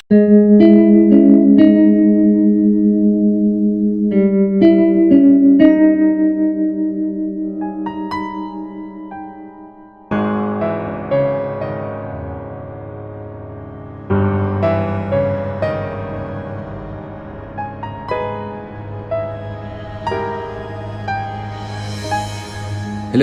Hello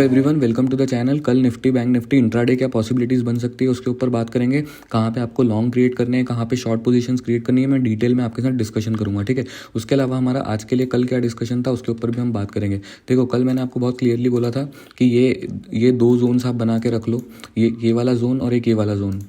everyone, welcome to the channel. कल Nifty bank Nifty intraday क्या possibilities बन सकती है उसके ऊपर बात करेंगे। कहाँ पे आपको लॉन्ग क्रिएट करने हैं, कहाँ पे शॉर्ट पोजीशंस क्रिएट करनी है, मैं डिटेल में आपके साथ डिस्कशन करूंगा, ठीक है। उसके अलावा हमारा आज के लिए कल क्या डिस्कशन था उसके ऊपर भी हम बात करेंगे। देखो, कल मैंने आपको बहुत क्लियरली बोला था कि ये दो जोन्स आप बना के रख लो, ये वाला जोन और एक ये वाला जोन।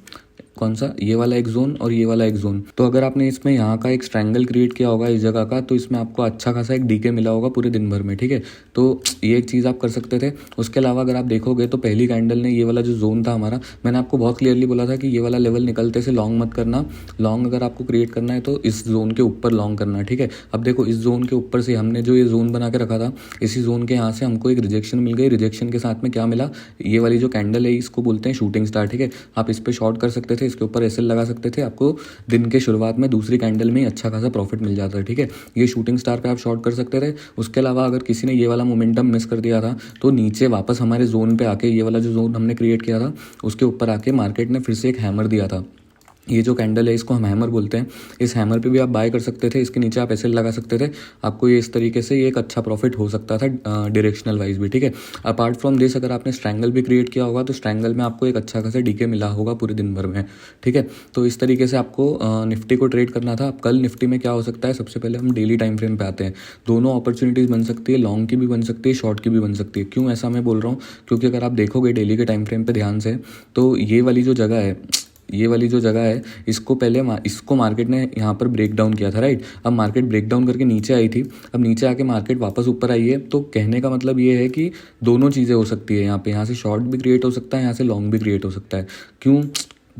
कौन सा? ये वाला एक जोन और ये वाला एक जोन। तो अगर आपने इसमें यहाँ का एक स्ट्रैंगल क्रिएट किया होगा इस जगह का, तो इसमें आपको अच्छा खासा एक डीके मिला होगा पूरे दिन भर में, ठीक है। तो ये एक चीज़ आप कर सकते थे। उसके अलावा अगर आप देखोगे तो पहली कैंडल ने ये वाला जो जोन था हमारा, मैंने आपको बहुत क्लियरली बोला था कि ये वाला लेवल निकलते से लॉन्ग मत करना। लॉन्ग अगर आपको क्रिएट करना है तो इस जोन के ऊपर लॉन्ग करना, ठीक है। अब देखो, इस जोन के ऊपर से हमने जो ये जोन बना के रखा था, इसी जोन के यहाँ से हमको एक रिजेक्शन मिल गई। रिजेक्शन के साथ में क्या मिला? ये वाली जो कैंडल है इसको बोलते हैं शूटिंग स्टार, ठीक है। आप इस पर शॉर्ट कर सकते थे, इसके ऊपर एसएल लगा सकते थे। आपको दिन के शुरुआत में दूसरी कैंडल में ही अच्छा खासा प्रॉफिट मिल जाता है, ठीक है। ये शूटिंग स्टार पे आप शॉर्ट कर सकते थे। उसके अलावा अगर किसी ने ये वाला मोमेंटम मिस कर दिया था तो नीचे वापस हमारे जोन पे आके, ये वाला जो जोन हमने क्रिएट किया था उसके ऊपर आके मार्केट ने फिर से एक हैमर दिया था। ये जो कैंडल है इसको हम हैमर बोलते हैं। इस हैमर पे भी आप बाय कर सकते थे, इसके नीचे आप एसएल लगा सकते थे। आपको ये इस तरीके से ये एक अच्छा प्रॉफिट हो सकता था डायरेक्शनल वाइज भी, ठीक है। अपार्ट फ्रॉम दिस, अगर आपने स्ट्रैंगल भी क्रिएट किया होगा तो स्ट्रैंगल में आपको एक अच्छा खासा डीके मिला होगा पूरे दिन भर में, ठीक है। तो इस तरीके से आपको निफ्टी को ट्रेड करना था। अब कल निफ्टी में क्या हो सकता है, सबसे पहले हम डेली टाइम फ्रेम पे आते हैं। दोनों अपॉर्चुनिटीज़ बन सकती है, लॉन्ग की भी बन सकती है, शॉर्ट की भी बन सकती है। क्यों ऐसा मैं बोल रहा हूँ? क्योंकि अगर आप देखोगे डेली के टाइम फ्रेम पे ध्यान से, तो ये वाली जो जगह है इसको मार्केट ने यहाँ पर ब्रेक डाउन किया था, राइट। अब मार्केट ब्रेक डाउन करके नीचे आई थी। अब नीचे आके मार्केट वापस ऊपर आई है। तो कहने का मतलब ये है कि दोनों चीज़ें हो सकती है यहाँ से शॉर्ट भी क्रिएट हो सकता है, यहाँ से लॉन्ग भी क्रिएट हो सकता है। क्यों?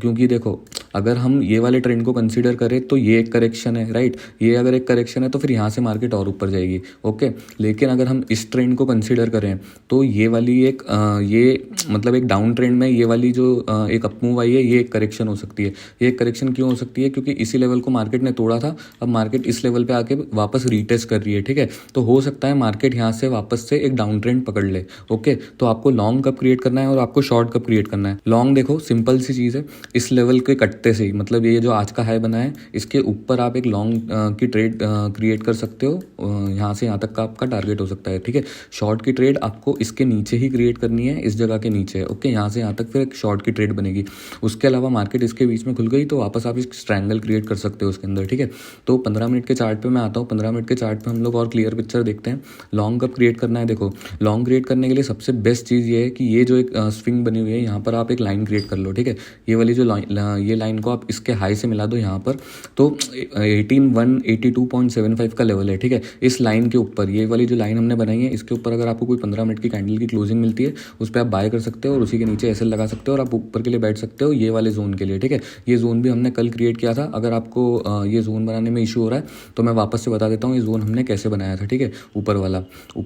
क्योंकि देखो, अगर हम ये वाले ट्रेंड को कंसीडर करें तो ये एक करेक्शन है, राइट। ये अगर एक करेक्शन है तो फिर यहाँ से मार्केट और ऊपर जाएगी, ओके। लेकिन अगर हम इस ट्रेंड को कंसीडर करें तो ये वाली ये मतलब एक डाउन ट्रेंड में ये वाली जो एक अप मूव आई है, ये एक करेक्शन हो सकती है। ये एक करेक्शन क्यों हो सकती है? क्योंकि इसी लेवल को मार्केट ने तोड़ा था। अब मार्केट इस लेवल पे आके वापस रीटेस्ट कर रही है, ठीक है। तो हो सकता है मार्केट यहाँ से वापस से एक डाउन ट्रेंड पकड़ ले, ओके। तो आपको लॉन्ग कब क्रिएट करना है और आपको शॉर्ट कब क्रिएट करना है? लॉन्ग देखो, सिंपल सी चीज़ है। इस लेवल के कटते से ही, मतलब ये जो आज का हाई बना है इसके ऊपर आप एक लॉन्ग की ट्रेड क्रिएट कर सकते हो। यहाँ से यहाँ तक का आपका टारगेट हो सकता है, ठीक है। शॉर्ट की ट्रेड आपको इसके नीचे ही क्रिएट करनी है, इस जगह के नीचे, ओके। यहाँ से यहाँ तक फिर एक शॉर्ट की ट्रेड बनेगी। उसके अलावा मार्केट इसके बीच में खुल गई तो वापस आप एक स्ट्रैंगल क्रिएट कर सकते हो उसके अंदर, ठीक है। तो 15 मिनट के चार्ट पे मैं आता हूँ। 15 मिनट के चार्ट पे हम लोग और क्लियर पिक्चर देखते हैं। लॉन्ग कब क्रिएट करना है? देखो, लॉन्ग क्रिएट करने के लिए सबसे बेस्ट चीज़ ये है कि ये जो एक स्विंग बनी हुई है यहाँ पर आप एक लाइन क्रिएट कर लो, ठीक है। ये वाली जो ये लाइन को आप इसके हाई से मिला दो यहाँ पर, तो 18182.75 का लेवल है, ठीक है। इस लाइन के ऊपर, ये वाली जो लाइन हमने बनाई है इसके ऊपर अगर आपको कोई 15 मिनट की कैंडल की क्लोजिंग मिलती है उस पर आप बाय कर सकते हो और उसी के नीचे एसएल लगा सकते हो और आप ऊपर के लिए बैठ सकते हो ये वाले जोन के लिए, ठीक है। ये जोन भी हमने कल क्रिएट किया था। अगर आपको ये जोन बनाने में इशू हो रहा है तो मैं वापस से बता देता हूँ ये जोन हमने कैसे बनाया था, ठीक है। ऊपर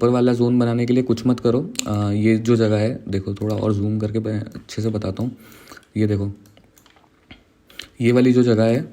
वाला जोन बनाने के लिए कुछ मत करो। ये जो जगह है, देखो थोड़ा और जूम करके अच्छे से बताता हूँ। ये देखो, ये वाली जो जगह है,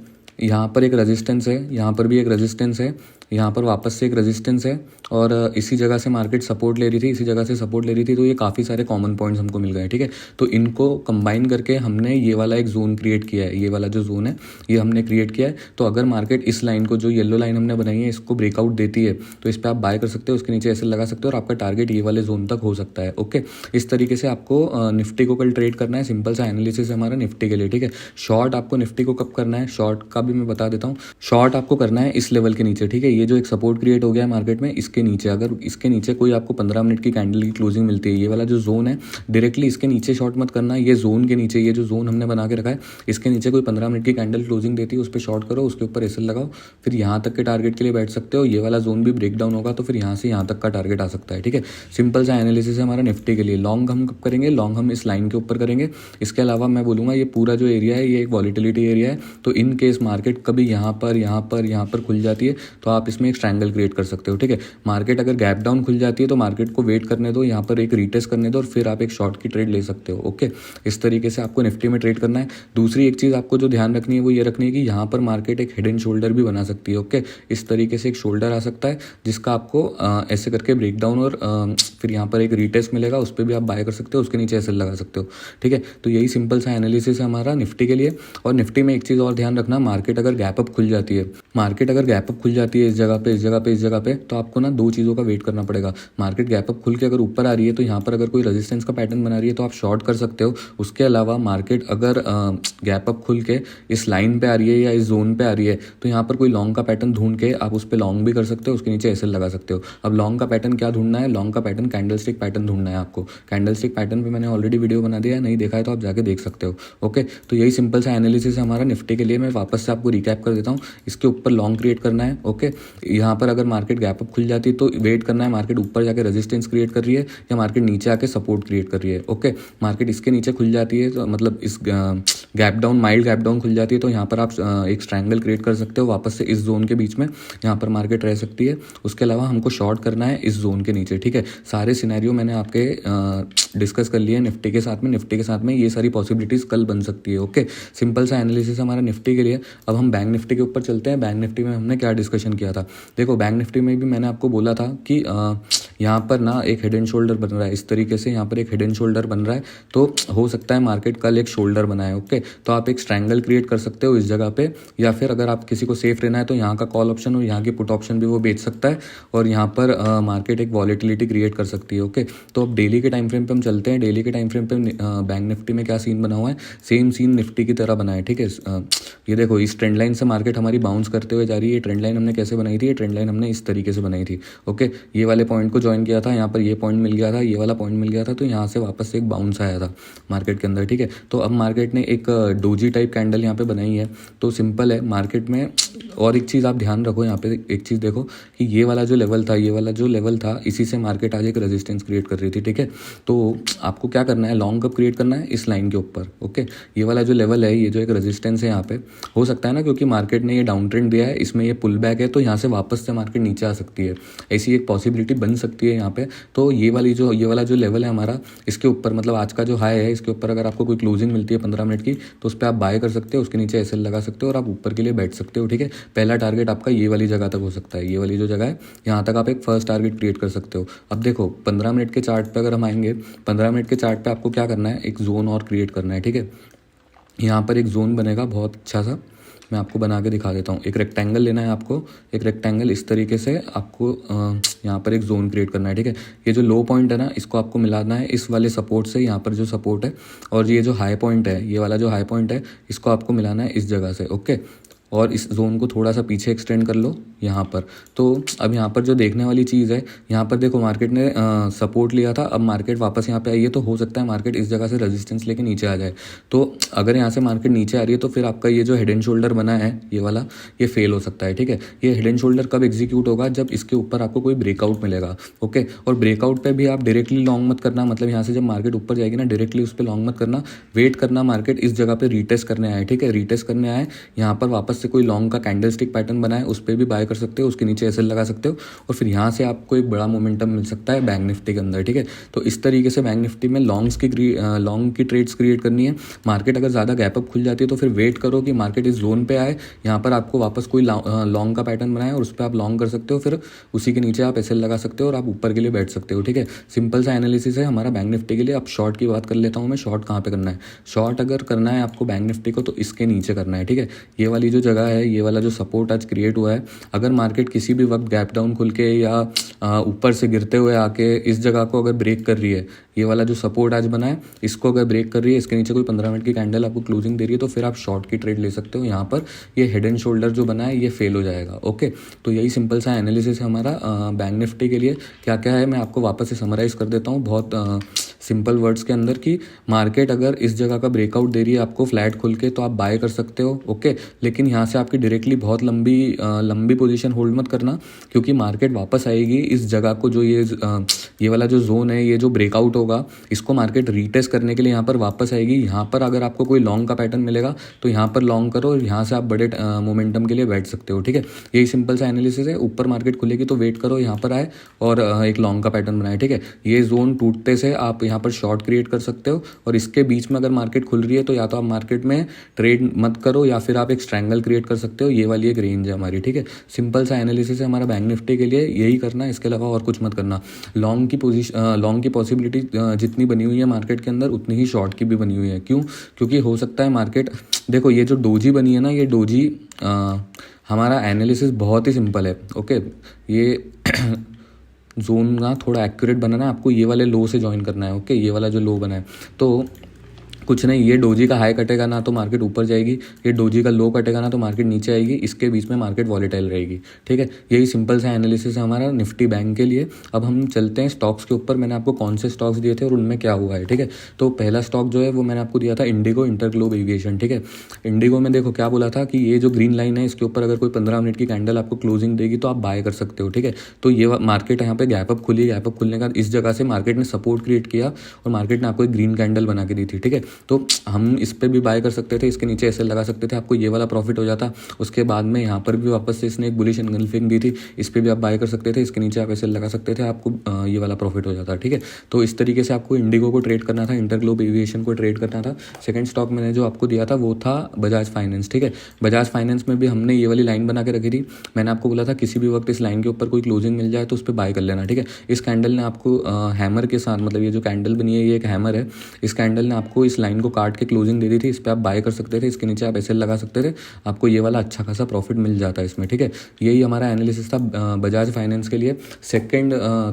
यहाँ पर एक रेजिस्टेंस है, यहाँ पर भी एक रेजिस्टेंस है, यहाँ पर वापस से एक रेजिस्टेंस है और इसी जगह से मार्केट सपोर्ट ले रही थी, इसी जगह से सपोर्ट ले रही थी। तो ये काफ़ी सारे कॉमन पॉइंट्स हमको मिल गए, ठीक है। तो इनको कंबाइन करके हमने ये वाला एक जोन क्रिएट किया है। ये वाला जो जोन है ये हमने क्रिएट किया है। तो अगर मार्केट इस लाइन को, जो येलो लाइन हमने बनाई है, इसको ब्रेकआउट देती है तो इस पर आप बाय कर सकते हो, उसके नीचे ऐसे लगा सकते हो और आपका टारगेट ये वाले जोन तक हो सकता है, ओके। इस तरीके से आपको निफ्टी को कल ट्रेड करना है। सिंपल सा एनालिसिस है हमारा निफ्टी के लिए, ठीक है। शॉर्ट आपको निफ्टी को कब करना है, शॉर्ट का भी मैं बता देता हूँ। शॉर्ट आपको करना है इस लेवल के नीचे, ठीक है। ये जो एक सपोर्ट क्रिएट हो गया है मार्केट में, इसके नीचे, अगर इसके नीचे कोई आपको 15 मिनट की कैंडल की क्लोजिंग मिलती है, ये वाला जो जोन है, डायरेक्टली इसके नीचे शॉर्ट मत करना। ये जोन के नीचे, ये जो जोन हमने बना के रखा है इसके नीचे कोई 15 मिनट की कैंडल क्लोजिंग देती है उस पर शॉर्ट करो, उसके ऊपर एसएल लगाओ, फिर यहाँ तक के टारगेट के लिए बैठ सकते हो। ये वाला जोन भी ब्रेक डाउन होगा तो फिर यहाँ से यहाँ तक का टारगेट आ सकता है, ठीक है। सिंपल सा एनालिसिस है हमारा निफ्टी के लिए। लॉन्ग हम कब करेंगे? लॉन्ग हम इस लाइन के ऊपर करेंगे। इसके अलावा मैं बोलूँगा ये पूरा जो एरिया है ये एक वॉलिटिलिटी एरिया है। तो इन केस मार्केट कभी यहाँ पर खुल जाती है तो आप आप इसमें एक ट्रायंगल क्रिएट कर सकते हो, ठीक है। मार्केट अगर गैप डाउन खुल जाती है तो मार्केट को वेट करने दो, यहाँ पर एक रीटेस्ट करने दो और फिर आप एक शॉर्ट की ट्रेड ले सकते हो, ओके। इस तरीके से आपको निफ्टी में ट्रेड करना है। दूसरी एक चीज़ आपको जो ध्यान रखनी है वो ये रखनी है कि यहाँ पर मार्केट एक हेड एंड शोल्डर भी बना सकती है, ओके। इस तरीके से एक शोल्डर आ सकता है जिसका आपको ऐसे करके ब्रेक डाउन और फिर यहाँ पर एक रीटेस्ट मिलेगा, उस पर भी आप बाय कर सकते हो, उसके नीचे एसएल लगा सकते हो, ठीक है। तो यही सिंपल सा एनालिसिस है हमारा निफ्टी के लिए। और निफ्टी में एक चीज़ और ध्यान रखना, मार्केट अगर गैप अप खुल जाती है, मार्केट अगर गैप अप खुल जाती है इस जगह पे, इस जगह पे, इस जगह पे, तो आपको ना दो चीज़ों का वेट करना पड़ेगा। मार्केट गैप अप खुल के अगर ऊपर आ रही है तो यहाँ पर अगर कोई रेजिस्टेंस का पैटर्न बना रही है तो आप शॉर्ट कर सकते हो। उसके अलावा मार्केट अगर गैप अप खुल के इस लाइन पे आ रही है या इस जोन पे आ रही है तो यहाँ पर कोई लॉन्ग का पैटर्न ढूंढ के आप उस पर लॉन्ग भी कर सकते हो, उसके नीचे एसएल लगा सकते हो। अब लॉन्ग का पैटर्न क्या ढूंढना है, लॉन्ग का पैटर्न कैंडलस्टिक पैटर्न ढूंढना है आपको। कैंडलस्टिक पैटर्न पे मैंने ऑलरेडी वीडियो बना दिया है, नहीं देखा है तो आप जाके देख सकते हो, ओके। तो यही सिंपल सा एनालिसिस है हमारा निफ्टी के लिए। मैं वापस से आपको रिकैप कर देता हूँ। इसके ऊपर लॉन्ग क्रिएट करना है, ओके। यहाँ पर अगर मार्केट गैप अप खुल जाती है तो वेट करना है, मार्केट ऊपर जाके रेजिस्टेंस क्रिएट कर रही है या मार्केट नीचे आके सपोर्ट क्रिएट कर रही है, ओके। मार्केट इसके नीचे खुल जाती है तो मतलब इस gap down, mild gap down खुल जाती है तो यहाँ पर आप एक ट्रायंगल क्रिएट कर सकते हो वापस से इस जोन के बीच में, यहाँ पर मार्केट रह सकती है। उसके अलावा हमको शॉर्ट करना है इस जोन के नीचे, ठीक है। सारे सिनेरियो मैंने आपके डिस्कस कर लिए निफ्टी के साथ में। निफ्टी के साथ में ये सारी पॉसिबिलिटीज कल बन सकती है, ओके। सिंपल सा एनालिसिस हमारा निफ्टी के लिए। अब हम बैंक निफ्टी के ऊपर चलते हैं। बैंक निफ्टी में हमने क्या डिस्कशन किया था, देखो बैंक निफ्टी में भी मैंने आपको बोला था कि यहाँ पर ना एक हेड एंड शोल्डर बन रहा है इस तरीके से, यहाँ पर एक हेड एंड शोल्डर बन रहा है तो हो सकता है मार्केट कल एक शोल्डर बनाए, ओके। तो आप एक ट्रायंगल क्रिएट कर सकते हो इस जगह पे, या फिर अगर आप किसी को सेफ रहना है तो यहाँ का कॉल ऑप्शन और यहाँ की पुट ऑप्शन भी वो बेच सकता है और यहाँ पर मार्केट एक वॉलेटिलिटी क्रिएट कर सकती है, ओके। तो अब डेली के टाइम फ्रेम पे हम चलते हैं। डेली के टाइम फ्रेम पे बैंक निफ्टी में क्या सीन बना हुआ है, सेम सीन निफ्टी की तरह बना है, ठीक है। ये देखो इस ट्रेंड लाइन से मार्केट हमारी बाउंस करते हुए जा रही है। ये ट्रेंड लाइन हमने कैसे बनाई थी, ये ट्रेंड लाइन हमने इस तरीके से बनाई थी, ओके। ये वाले पॉइंट को ज्वाइन किया था, यहाँ पर ये पॉइंट मिल गया था, ये वाला पॉइंट मिल गया था, तो यहाँ से वापस से एक बाउंस आया था मार्केट के अंदर, ठीक है। तो अब मार्केट ने एक डोजी टाइप कैंडल यहाँ पे बनाई है। तो सिंपल है मार्केट में। और एक चीज़ आप ध्यान रखो, यहाँ पे एक चीज़ देखो कि ये वाला जो लेवल था, ये वाला जो लेवल था, इसी से मार्केट आज एक रेजिस्टेंस क्रिएट कर रही थी, ठीक है। तो आपको क्या करना है, लॉन्ग कब क्रिएट करना है, इस लाइन के ऊपर, ओके। ये वाला जो लेवल है, ये जो एक रेजिस्टेंस है यहाँ पे, हो सकता है ना क्योंकि मार्केट ने ये डाउन ट्रेंड दिया है, इसमें ये पुल बैक है तो यहाँ से वापस से मार्केट नीचे आ सकती है, ऐसी एक पॉसिबिलिटी बन सकती है यहाँ पे। तो ये वाला जो लेवल है हमारा, इसके ऊपर मतलब आज का जो हाई है, इसके ऊपर अगर आपको कोई क्लोजिंग मिलती है 15 मिनट की तो उस पर आप बाय कर सकते हो, उसके नीचे एसएल लगा सकते हो और आप ऊपर के लिए बैठ सकते हो, ठीक है। पहला टारगेट आपका ये वाली जगह तक हो सकता है, ये वाली जो जगह है यहाँ तक आप एक फर्स्ट टारगेट क्रिएट कर सकते हो। अब देखो 15 मिनट के चार्ट पे अगर हम आएंगे, 15 मिनट के चार्ट पे आपको क्या करना है, एक जोन और क्रिएट करना है, ठीक है। यहाँ पर एक जोन बनेगा बहुत अच्छा सा, मैं आपको बना के दिखा देता हूँ। एक रेक्टेंगल लेना है आपको, एक रेक्टेंगल इस तरीके से आपको यहाँ पर एक जोन क्रिएट करना है, ठीक है। ये जो लो पॉइंट है ना, इसको आपको मिलाना है इस वाले सपोर्ट से, यहाँ पर जो सपोर्ट है, और ये जो हाई पॉइंट है, ये वाला जो हाई पॉइंट है, इसको आपको मिलाना है इस जगह से, ओके। और इस जोन को थोड़ा सा पीछे एक्सटेंड कर लो यहाँ पर। तो अब यहाँ पर जो देखने वाली चीज़ है, यहाँ पर देखो मार्केट ने सपोर्ट लिया था, अब मार्केट वापस यहाँ पे आई है तो हो सकता है मार्केट इस जगह से रेजिस्टेंस लेके नीचे आ जाए। तो अगर यहाँ से मार्केट नीचे आ रही है तो फिर आपका ये जो हेड एंड शोल्डर बना है ये वाला, ये फेल हो सकता है, ठीक है। ये हेड एंड शोल्डर कब एग्जीक्यूट होगा, जब इसके ऊपर आपको कोई ब्रेकआउट मिलेगा, ओके। और ब्रेकआउट पे भी आप डायरेक्टली लॉन्ग मत करना, मतलब यहाँ से जब मार्केट ऊपर जाएगी ना, डायरेक्टली उस पर लॉन्ग मत करना, वेट करना मार्केट इस जगह पे रीटेस्ट करने आए, ठीक है। रीटेस्ट करने आए, यहाँ पर वापस से कोई लॉन्ग का कैंडलस्टिक पैटर्न बनाए, उस पर भी बाय कर सकते हो, उसके नीचे एसएल लगा सकते हो और फिर यहाँ से आपको एक बड़ा मोमेंटम मिल सकता है बैंक निफ्टी के अंदर, ठीक है। तो इस तरीके से बैंक निफ्टी में लॉन्ग की ट्रेड्स क्रिएट करनी है। मार्केट अगर ज़्यादा गैप अप खुल जाती है तो फिर वेट करो कि मार्केट इस जोन पे आए, यहाँ पर आपको वापस कोई लॉन्ग का पैटर्न बनाए और उस पर आप लॉन्ग कर सकते हो, फिर उसी के नीचे आप एसएल लगा सकते हो और आप ऊपर के लिए बैठ सकते हो, ठीक है। सिंपल सा एनालिसिस है हमारा बैंक निफ्टी के लिए। अब शॉर्ट की बात कर लेता हूँ मैं। शॉर्ट कहाँ पे करना है, शॉर्ट अगर करना है आपको बैंक निफ्टी को तो इसके नीचे करना है, ठीक है। ये वाली जो जगह है, ये वाला जो सपोर्ट आज क्रिएट हुआ है, अगर मार्केट किसी भी वक्त गैप डाउन खुल के या ऊपर से गिरते हुए आके इस जगह को अगर ब्रेक कर रही है, ये वाला जो सपोर्ट आज बना है इसको अगर ब्रेक कर रही है, इसके नीचे कोई 15 मिनट की कैंडल आपको क्लोजिंग दे रही है, तो फिर आप शॉर्ट की ट्रेड ले सकते हो। यहाँ पर ये हेड एंड शोल्डर जो बना है ये फेल हो जाएगा, ओके। तो यही सिंपल सा एनालिसिस है हमारा बैंक निफ्टी के लिए। क्या क्या है मैं आपको वापस से समराइज कर देता हूँ बहुत सिंपल वर्ड्स के अंदर कि मार्केट अगर इस जगह का ब्रेकआउट दे रही है आपको फ्लैट खुल के तो आप बाय कर सकते हो, ओके। लेकिन यहाँ से आपकी डायरेक्टली बहुत लंबी पोजीशन होल्ड मत करना, क्योंकि मार्केट वापस आएगी इस जगह को, जो ये वाला जो जोन है, ये जो ब्रेकआउट होगा इसको मार्केट रीटेस्ट करने के लिए यहाँ पर वापस आएगी। यहाँ पर अगर आपको कोई लॉन्ग का पैटर्न मिलेगा तो यहाँ पर लॉन्ग करो और यहाँ से आप बड़े मोमेंटम के लिए बैठ सकते हो, ठीक है। यही सिंपल सा एनालिसिस है। ऊपर मार्केट खुलेगी तो वेट करो, यहाँ पर आए और एक लॉन्ग का पैटर्न बनाए, ठीक है। ये जोन टूटते से आप यहाँ पर शॉर्ट क्रिएट कर सकते हो, और इसके बीच में अगर मार्केट खुल रही है तो या तो आप मार्केट में ट्रेड मत करो या फिर आप एक स्ट्रैंगल क्रिएट कर सकते हो। ये वाली एक रेंज है हमारी, ठीक है। सिंपल सा एनालिसिस है हमारा बैंक निफ्टी के लिए, यही करना है, इसके अलावा और कुछ मत करना। लॉन्ग की पॉसिबिलिटी जितनी बनी हुई है मार्केट के अंदर उतनी ही शॉर्ट की भी बनी हुई है। क्यों? क्योंकि हो सकता है मार्केट, देखो ये जो डोजी बनी है ना, ये डोजी हमारा एनालिसिस बहुत ही सिंपल है, ओके। ये जोन ना थोड़ा एक्यूरेट बनाना है आपको, ये वाले लो से ज्वाइन करना है, ओके। ये वाला जो लो बना है तो कुछ नहीं, ये डोजी का हाई कटेगा ना तो मार्केट ऊपर जाएगी, ये डोजी का लो कटेगा ना तो मार्केट नीचे आएगी, इसके बीच में मार्केट वॉलेटाइल रहेगी, ठीक है। यही सिंपल सा एनालिसिस है हमारा निफ्टी बैंक के लिए। अब हम चलते हैं स्टॉक्स के ऊपर। मैंने आपको कौन से स्टॉक्स दिए थे और उनमें क्या हुआ है, ठीक है। तो पहला स्टॉक जो है वो मैंने आपको दिया था इंडिगो, इंटरग्लोब एविएशन, ठीक है। इंडिगो में देखो क्या बोला था कि ये जो ग्रीन लाइन है इसके ऊपर अगर कोई 15 मिनट की कैंडल आपको क्लोजिंग देगी तो आप बाय कर सकते हो, ठीक है। तो ये मार्केट यहाँ पे गैप अप खुली, गैप अप खुलने का इस जगह से मार्केट ने सपोर्ट क्रिएट किया और मार्केट ने आपको एक ग्रीन कैंडल बना के दी थी, ठीक है। तो हम इस पे भी बाय कर सकते थे, इसके नीचे एसएल लगा सकते थे, आपको ये वाला प्रॉफिट हो जाता। उसके बाद में यहाँ पर भी वापस से इसने एक बुलिश एनगल्फिंग दी थी, इस पे भी आप बाय कर सकते थे, इसके नीचे आप एसएल लगा सकते थे, आपको ये वाला प्रॉफिट हो जाता, ठीक है। तो इस तरीके से आपको इंडिगो को ट्रेड करना था, इंटरग्लोब एविएशन को ट्रेड करना था। सेकंड स्टॉक मैंने जो आपको दिया था वो था बजाज फाइनेंस, ठीक है। बजाज फाइनेंस में भी हमने ये वाली लाइन बना के रखी थी। मैंने आपको बोला था किसी भी वक्त इस लाइन के ऊपर कोई क्लोजिंग मिल जाए तो उस पर बाय कर लेना, ठीक है। इस कैंडल ने आपको हैमर के साथ, मतलब ये जो कैंडल बनी है ये एक हैमर है, इस कैंडल ने आपको इस लाइन को काट के क्लोजिंग दे दी थी, इस पर आप बाय कर सकते थे, इसके नीचे आप एसएल लगा सकते थे, आपको ये वाला अच्छा खासा प्रॉफिट मिल जाता है इसमें, ठीक है। यही हमारा एनालिसिस था बजाज फाइनेंस के लिए।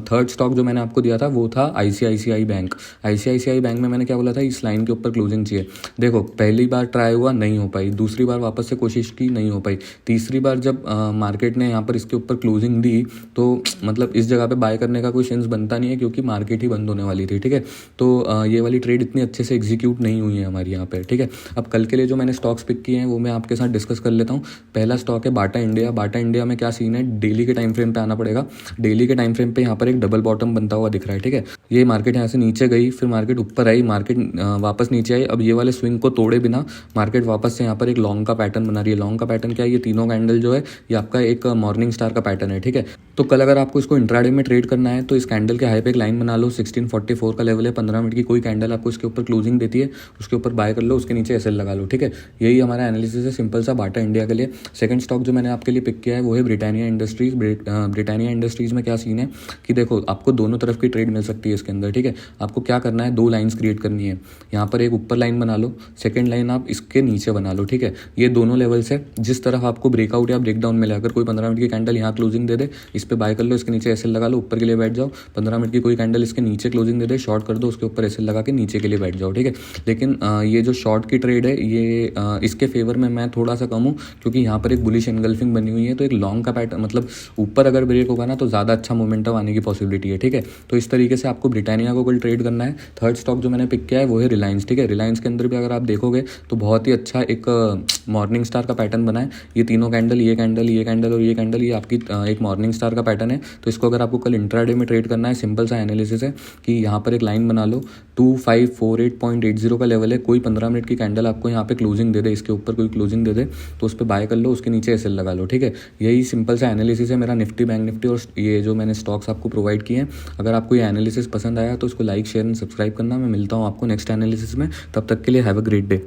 थर्ड स्टॉक जो मैंने आपको दिया था वो था आईसीआईसीआई बैंक। आईसीआईसीआई बैंक में मैंने क्या बोला था, इस लाइन के ऊपर क्लोजिंग चाहिए। देखो पहली बार ट्राई हुआ, नहीं हो पाई, दूसरी बार वापस से कोशिश की, नहीं हो पाई, तीसरी बार जब मार्केट ने यहाँ पर इसके ऊपर क्लोजिंग दी तो मतलब इस जगह पे बाय करने का कोई सेंस बनता नहीं है, क्योंकि मार्केट ही बंद होने वाली थी, ठीक है। तो ये वाली ट्रेड इतनी अच्छे से एग्जीक्यूट नहीं हुई है हमारी यहाँ पे, ठीक है। अब कल के लिए जो मैंने स्टॉक्स पिक किए हैं वो मैं आपके साथ डिस्कस कर लेता हूँ। पहला स्टॉक है बाटा इंडिया। बाटा इंडिया में क्या सीन है, डेली के टाइम फ्रेम पे आना पड़ेगा। डेली के टाइम फ्रेम पे यहाँ पर एक डबल बॉटम बनता हुआ दिख रहा है, ठीक है। ये मार्केट यहाँ से नीचे गई, फिर मार्केट ऊपर आई, मार्केट वापस नीचे आई। अब ये वाले स्विंग को तोड़े बिना मार्केट वापस से यहाँ पर एक लॉन्ग का पैटर्न बना रही है। लॉन्ग का पैटर्न क्या है, ये तीनों कैंडल जो है ये आपका एक मॉर्निंग स्टार का पैटर्न है, ठीक है। तो कल अगर आपको इसको इंट्राडे में ट्रेड करना है तो इस कैंडल के हाई पे एक लाइन बना लो, 1644 का लेवल है, 15 मिनट की कोई कैंडल आपको इसके ऊपर क्लोजिंग देती है उसके ऊपर बाय कर लो, उसके नीचे एसएल लगा लो, ठीक है। यही हमारा एनालिसिस है सिंपल सा बाटा इंडिया के लिए। सेकंड स्टॉक जो मैंने आपके लिए पिक किया है वो है ब्रिटानिया इंडस्ट्रीज। ब्रिटानिया इंडस्ट्रीज में क्या सीन है कि देखो आपको दोनों तरफ की ट्रेड मिल सकती है इसके अंदर, ठीक है। आपको क्या करना है, दो लाइंस क्रिएट करनी है। यहाँ पर एक ऊपर लाइन बना लो, सेकंड लाइन आप इसके नीचे बना लो, ठीक है। ये दोनों लेवल्स है, जिस तरफ आपको ब्रेकआउट या ब्रेकडाउन मिले, अगर कोई 15 मिनट की कैंडल यहाँ क्लोजिंग दे दे, इस पर बाय कर लो, इसके नीचे एसएल लगा लो, ऊपर के लिए बैठ जाओ। 15 मिनट की कोई कैंडल इसके नीचे क्लोजिंग दे दे, शॉर्ट कर दो, उसके ऊपर एसएल लगा के नीचे के लिए बैठ जाओ, ठीक है। लेकिन ये जो शॉर्ट की ट्रेड है ये इसके फेवर में मैं थोड़ा सा कम हूँ, क्योंकि यहाँ पर एक बुलिश एनगल्फिंग बनी हुई है। तो एक लॉन्ग का पैटर्न, मतलब ऊपर अगर ब्रेक होगा ना तो ज़्यादा अच्छा मोमेंटम आने की पॉसिबिलिटी है, ठीक है। तो इस तरीके से आपको ब्रिटानिया को कल ट्रेड करना है। थर्ड स्टॉक जो मैंने पिक किया है वो है रिलायंस, ठीक है। रिलायंस के अंदर भी अगर आप देखोगे तो बहुत ही अच्छा एक मॉर्निंग स्टार का पैटर्न बना है। ये तीनों कैंडल, ये कैंडल, ये कैंडल और ये कैंडल, ये आपकी एक मॉर्निंग स्टार का पैटर्न है। तो इसको अगर आपको कल इंट्राडे में ट्रेड करना है, सिंपल सा एनालिसिस है कि यहाँ पर एक लाइन बना लो, 2548.80 का लेवल है। कोई 15 मिनट की कैंडल आपको यहाँ पे क्लोजिंग दे दे, इसके ऊपर कोई क्लोजिंग दे दे तो उस पर बाय कर लो, उसके नीचे एसएल लगा लो, ठीक है। यही सिंपल सा एनालिसिस है मेरा निफ्टी, बैंक निफ्टी और ये जो मैंने स्टॉक्स आपको प्रोवाइड किए हैं। अगर आपको ये एनालिसिस पसंद आया तो इसको लाइक, शेयर एंड सब्सक्राइब करना। मैं मिलता हूँ आपको नेक्स्ट एनालिसिस में, तब तक के लिए हैव अ ग्रेट डे।